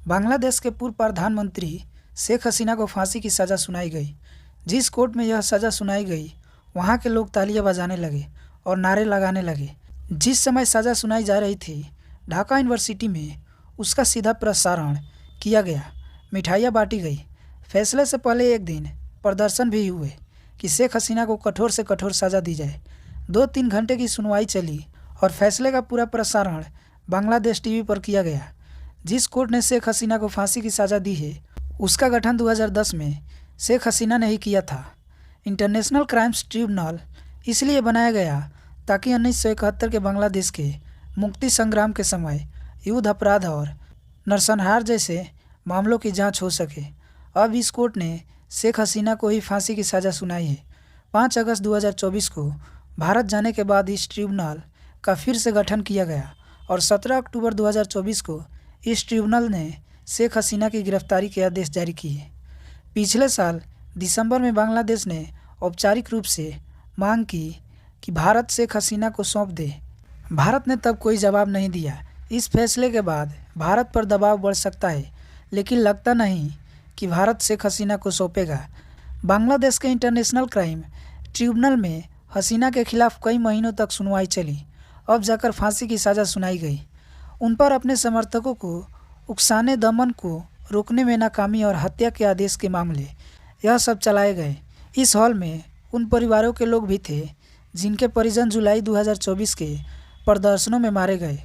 बांग्लादेश के पूर्व प्रधानमंत्री शेख हसीना को फांसी की सज़ा सुनाई गई। जिस कोर्ट में यह सज़ा सुनाई गई, वहाँ के लोग तालियां बजाने लगे और नारे लगाने लगे। जिस समय सज़ा सुनाई जा रही थी, ढाका यूनिवर्सिटी में उसका सीधा प्रसारण किया गया, मिठाइयाँ बांटी गई। फैसले से पहले एक दिन प्रदर्शन भी हुए कि शेख हसीना को कठोर से कठोर सज़ा दी जाए। 2-3 घंटे की सुनवाई चली और फैसले का पूरा प्रसारण बांग्लादेश टीवी पर किया गया। जिस कोर्ट ने शेख हसीना को फांसी की सज़ा दी है, उसका गठन 2010 में शेख हसीना ने ही किया था। इंटरनेशनल क्राइम्स ट्रिब्यूनल इसलिए बनाया गया ताकि 1971 के बांग्लादेश के मुक्ति संग्राम के समय युद्ध अपराध और नरसंहार जैसे मामलों की जांच हो सके। अब इस कोर्ट ने शेख हसीना को ही फांसी की सज़ा सुनाई है। 5 अगस्त 2024 को भारत जाने के बाद इस ट्रिब्यूनल का फिर से गठन किया गया और 17 अक्टूबर 2024 को इस ट्रिब्यूनल ने शेख हसीना की गिरफ्तारी के आदेश जारी किए। पिछले साल दिसंबर में बांग्लादेश ने औपचारिक रूप से मांग की कि भारत शेख हसीना को सौंप दे। भारत ने तब कोई जवाब नहीं दिया। इस फैसले के बाद भारत पर दबाव बढ़ सकता है, लेकिन लगता नहीं कि भारत शेख हसीना को सौंपेगा। बांग्लादेश के इंटरनेशनल क्राइम ट्रिब्यूनल में हसीना के खिलाफ कई महीनों तक सुनवाई चली। अब जाकर फांसी की सज़ा सुनाई गई। उन पर अपने समर्थकों को उकसाने, दमन को रोकने में नाकामी और हत्या के आदेश के मामले, यह सब चलाए गए। इस हॉल में उन परिवारों के लोग भी थे जिनके परिजन जुलाई 2024 के प्रदर्शनों में मारे गए।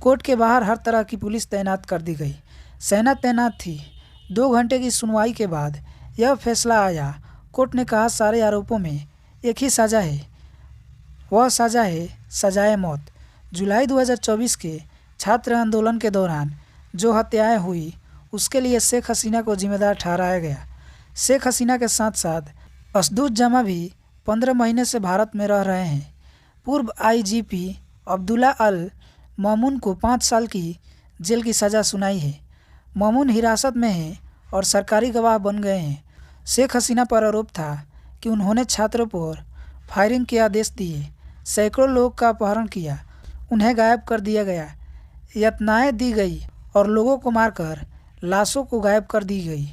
कोर्ट के बाहर हर तरह की पुलिस तैनात कर दी गई। सेना तैनात थी। 2 घंटे की सुनवाई के बाद यह फैसला आया। कोर्ट ने कहा सारे आरोपों में एक ही सज़ा है, वह सज़ा है सजाए मौत। जुलाई 2024 के छात्र आंदोलन के दौरान जो हत्याएं हुई, उसके लिए शेख हसीना को जिम्मेदार ठहराया गया। शेख हसीना के साथ साथ असदुज जमा भी 15 महीने से भारत में रह रहे हैं। पूर्व आईजीपी अब्दुल्ला अल मामून को 5 साल की जेल की सज़ा सुनाई है। मामून हिरासत में हैं और सरकारी गवाह बन गए हैं। शेख हसीना पर आरोप था कि उन्होंने छात्रों पर फायरिंग के आदेश दिए, सैकड़ों लोग का अपहरण किया, उन्हें गायब कर दिया गया, यातनाएं दी गई और लोगों को मारकर लाशों को गायब कर दी गई।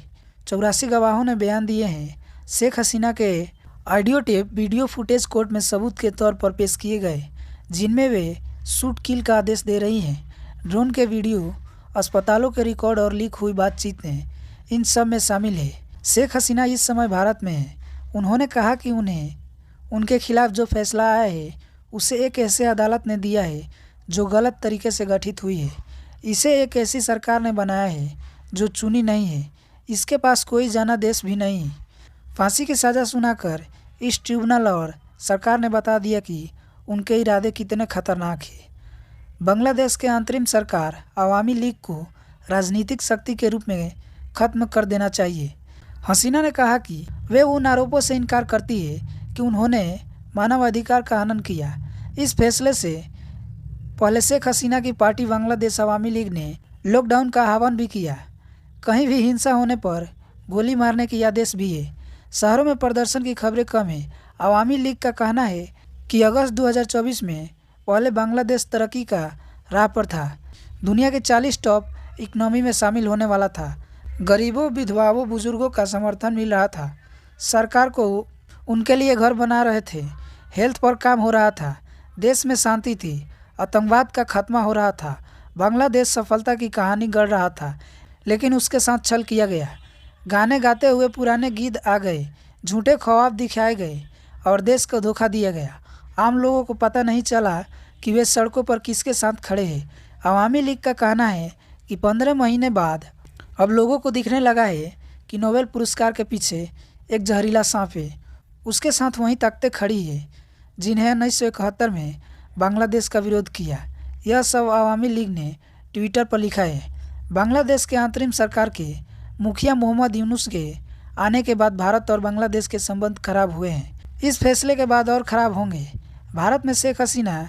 84 गवाहों ने बयान दिए हैं। शेख हसीना के audio tape, video footage court में सबूत के तौर पर पेश किए गए, जिनमें वे शूट किल का आदेश दे रही हैं। ड्रोन के वीडियो, अस्पतालों के रिकॉर्ड और लीक हुई बातचीतें इन सब में शामिल है। शेख हसीना इस समय भारत में है। उन्होंने कहा कि उन्हें उनके खिलाफ जो फैसला आया है, उसे एक ऐसे अदालत ने दिया है जो गलत तरीके से गठित हुई है। इसे एक ऐसी सरकार ने बनाया है जो चुनी नहीं है। इसके पास कोई जनादेश भी नहीं। फांसी की सज़ा सुनाकर इस ट्रिब्यूनल और सरकार ने बता दिया कि उनके इरादे कितने खतरनाक हैं। बांग्लादेश के अंतरिम सरकार अवामी लीग को राजनीतिक शक्ति के रूप में ख़त्म कर देना चाहिए। हसीना ने कहा कि वे उन आरोपों से इनकार करती है कि उन्होंने मानवाधिकार का हनन किया। इस फैसले से पहले शेख हसीना की पार्टी बांग्लादेश अवामी लीग ने लॉकडाउन का आह्वान भी किया। कहीं भी हिंसा होने पर गोली मारने की आदेश भी है। शहरों में प्रदर्शन की खबरें कम है। अवामी लीग का कहना है कि अगस्त 2024 में पहले बांग्लादेश तरक्की का राह पर था, दुनिया के 40 टॉप इकनॉमी में शामिल होने वाला था। गरीबों, विधवाओं, बुजुर्गों का समर्थन मिल रहा था। सरकार को उनके लिए घर बना रहे थे। हेल्थ पर काम हो रहा था। देश में शांति थी। आतंकवाद का खात्मा हो रहा था। बांग्लादेश सफलता की कहानी गढ़ रहा था, लेकिन उसके साथ छल किया गया। गाने गाते हुए पुराने गीत आ गए, झूठे ख्वाब दिखाए गए और देश को धोखा दिया गया। आम लोगों को पता नहीं चला कि वे सड़कों पर किसके साथ खड़े हैं। अवामी लीग का कहना है कि 15 महीने बाद अब लोगों को दिखने लगा है कि नोबेल पुरस्कार के पीछे एक जहरीला सांप है। उसके साथ वहीं ताकतें खड़ी है जिन्हें 1971 में बांग्लादेश का विरोध किया। यह सब अवामी लीग ने ट्विटर पर लिखा है। बांग्लादेश के अंतरिम सरकार के मुखिया मोहम्मद यूनुस के आने के बाद भारत और बांग्लादेश के संबंध खराब हुए हैं। इस फैसले के बाद और खराब होंगे। भारत में शेख हसीना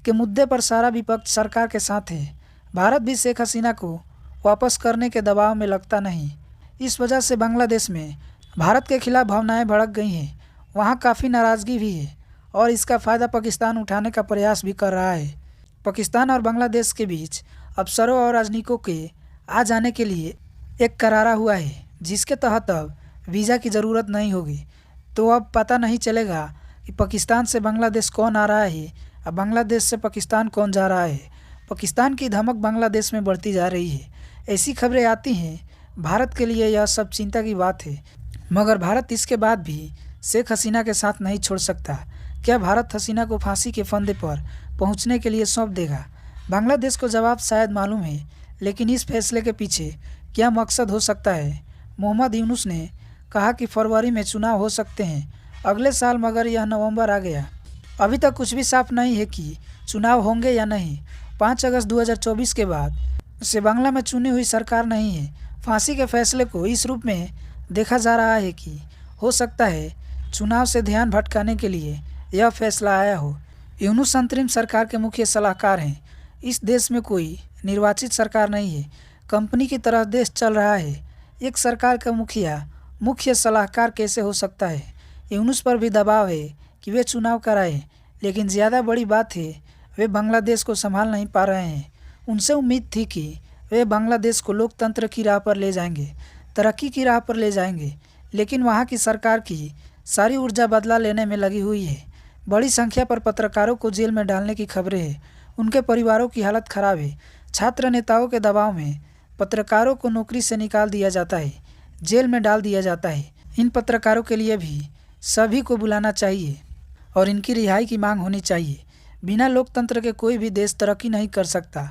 के मुद्दे पर सारा विपक्ष सरकार के साथ है। भारत भी शेख हसीना को वापस करने के दबाव में लगता नहीं। इस वजह से बांग्लादेश में भारत के खिलाफ भावनाएं भड़क गई हैं। वहाँ काफ़ी नाराज़गी भी है और इसका फ़ायदा पाकिस्तान उठाने का प्रयास भी कर रहा है। पाकिस्तान और बांग्लादेश के बीच अफसरों और राजनयिकों के आ जाने के लिए एक करारा हुआ है, जिसके तहत अब वीज़ा की ज़रूरत नहीं होगी। तो अब पता नहीं चलेगा कि पाकिस्तान से बांग्लादेश कौन आ रहा है और बांग्लादेश से पाकिस्तान कौन जा रहा है। पाकिस्तान की धमक बांग्लादेश में बढ़ती जा रही है। ऐसी खबरें आती हैं, भारत के लिए यह सब चिंता की बात है। मगर भारत इसके बाद भी शेख हसीना के साथ नहीं छोड़ सकता। क्या भारत हसीना को फांसी के फंदे पर पहुंचने के लिए सौंप देगा? बांग्लादेश को जवाब शायद मालूम है, लेकिन इस फैसले के पीछे क्या मकसद हो सकता है? मोहम्मद यूनुस ने कहा कि फरवरी में चुनाव हो सकते हैं अगले साल, मगर यह नवंबर आ गया। अभी तक कुछ भी साफ नहीं है कि चुनाव होंगे या नहीं। 5 अगस्त 2024 के बाद से बांग्ला में चुनी हुई सरकार नहीं है। फांसी के फैसले को इस रूप में देखा जा रहा है कि हो सकता है चुनाव से ध्यान भटकाने के लिए यह फैसला आया हो। यूनुस अंतरिम सरकार के मुख्य सलाहकार हैं। इस देश में कोई निर्वाचित सरकार नहीं है, कंपनी की तरह देश चल रहा है। एक सरकार का मुखिया मुख्य सलाहकार कैसे हो सकता है? यूनुस पर भी दबाव है कि वे चुनाव कराएं, लेकिन ज़्यादा बड़ी बात है वे बांग्लादेश को संभाल नहीं पा रहे हैं। उनसे उम्मीद थी कि वे बांग्लादेश को लोकतंत्र की राह पर ले जाएंगे, तरक्की की राह पर ले जाएंगे, लेकिन वहाँ की सरकार की सारी ऊर्जा बदला लेने में लगी हुई है। बड़ी संख्या पर पत्रकारों को जेल में डालने की खबरें हैं। उनके परिवारों की हालत खराब है। छात्र नेताओं के दबाव में पत्रकारों को नौकरी से निकाल दिया जाता है, जेल में डाल दिया जाता है। इन पत्रकारों के लिए भी सभी को बुलाना चाहिए और इनकी रिहाई की मांग होनी चाहिए। बिना लोकतंत्र के कोई भी देश तरक्की नहीं कर सकता।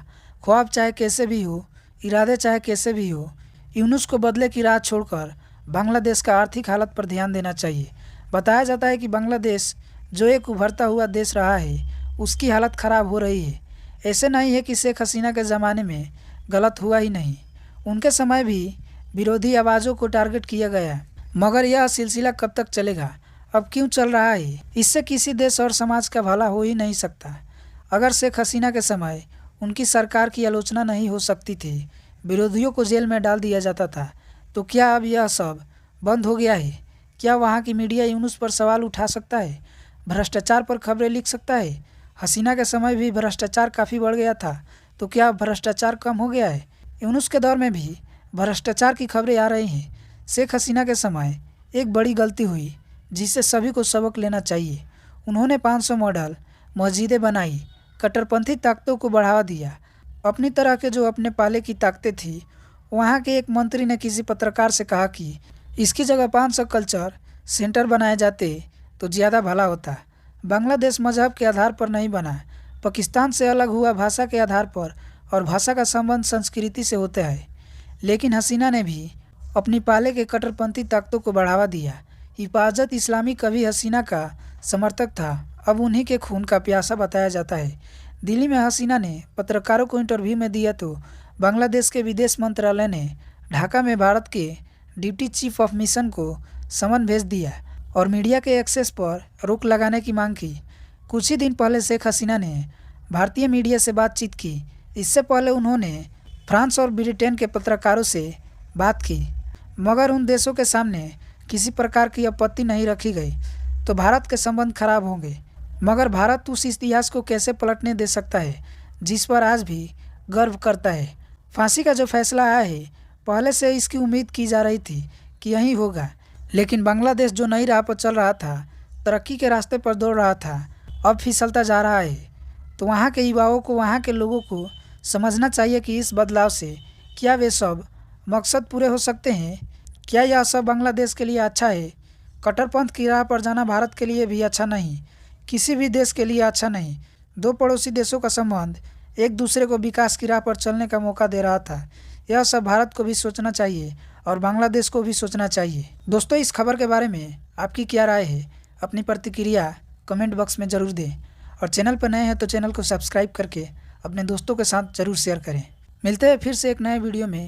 ख्वाब चाहे कैसे भी हो, इरादे चाहे कैसे भी हो, यूनुस को बदले की राह छोड़कर बांग्लादेश का आर्थिक हालत पर ध्यान देना चाहिए। बताया जाता है कि बांग्लादेश जो एक उभरता हुआ देश रहा है, उसकी हालत ख़राब हो रही है। ऐसे नहीं है कि शेख हसीना के ज़माने में गलत हुआ ही नहीं, उनके समय भी विरोधी आवाज़ों को टारगेट किया गया। मगर यह सिलसिला कब तक चलेगा? अब क्यों चल रहा है? इससे किसी देश और समाज का भला हो ही नहीं सकता। अगर शेख हसीना के समय उनकी सरकार की आलोचना नहीं हो सकती थी, विरोधियों को जेल में डाल दिया जाता था, तो क्या अब यह सब बंद हो गया है? क्या वहाँ की मीडिया यूनुस पर सवाल उठा सकता है, भ्रष्टाचार पर खबरें लिख सकता है? हसीना के समय भी भ्रष्टाचार काफ़ी बढ़ गया था, तो क्या अब भ्रष्टाचार कम हो गया है? यूनुस के दौर में भी भ्रष्टाचार की खबरें आ रही हैं। शेख हसीना के समय एक बड़ी गलती हुई जिससे सभी को सबक लेना चाहिए। उन्होंने 500 मॉडल मस्जिदें बनाई, कट्टरपंथी ताकतों को बढ़ावा दिया। अपनी तरह के जो अपने पाले की ताकतें थी, वहाँ के एक मंत्री ने किसी पत्रकार से कहा कि इसकी जगह 500 कल्चर सेंटर बनाए जाते तो ज़्यादा भला होता। बांग्लादेश मजहब के आधार पर नहीं बना, पाकिस्तान से अलग हुआ भाषा के आधार पर, और भाषा का संबंध संस्कृति से होता है। लेकिन हसीना ने भी अपनी पाले के कट्टरपंथी ताकतों को बढ़ावा दिया। हिफाजत इस्लामी कभी हसीना का समर्थक था, अब उन्हीं के खून का प्यासा बताया जाता है। दिल्ली में हसीना ने पत्रकारों को इंटरव्यू में दिया तो बांग्लादेश के विदेश मंत्रालय ने ढाका में भारत के डिप्टी चीफ ऑफ मिशन को समन भेज दिया और मीडिया के एक्सेस पर रोक लगाने की मांग की। कुछ ही दिन पहले शेख हसीना ने भारतीय मीडिया से बातचीत की। इससे पहले उन्होंने फ्रांस और ब्रिटेन के पत्रकारों से बात की, मगर उन देशों के सामने किसी प्रकार की आपत्ति नहीं रखी गई तो भारत के संबंध खराब होंगे। मगर भारत उस इतिहास को कैसे पलटने दे सकता है जिस पर आज भी गर्व करता है? फांसी का जो फैसला आया है, पहले से इसकी उम्मीद की जा रही थी कि यही होगा, लेकिन बांग्लादेश जो नई राह पर चल रहा था, तरक्की के रास्ते पर दौड़ रहा था, अब फिसलता जा रहा है। तो वहाँ के युवाओं को, वहाँ के लोगों को समझना चाहिए कि इस बदलाव से क्या वे सब मकसद पूरे हो सकते हैं। क्या यह सब बांग्लादेश के लिए अच्छा है? कट्टरपंथ की राह पर जाना भारत के लिए भी अच्छा नहीं, किसी भी देश के लिए अच्छा नहीं। दो पड़ोसी देशों का संबंध एक दूसरे को विकास की राह पर चलने का मौका दे रहा था। यह सब भारत को भी सोचना चाहिए और बांग्लादेश को भी सोचना चाहिए। दोस्तों, इस खबर के बारे में आपकी क्या राय है? अपनी प्रतिक्रिया कमेंट बॉक्स में ज़रूर दें और चैनल पर नए हैं तो चैनल को सब्सक्राइब करके अपने दोस्तों के साथ ज़रूर शेयर करें। मिलते हैं फिर से एक नए वीडियो में।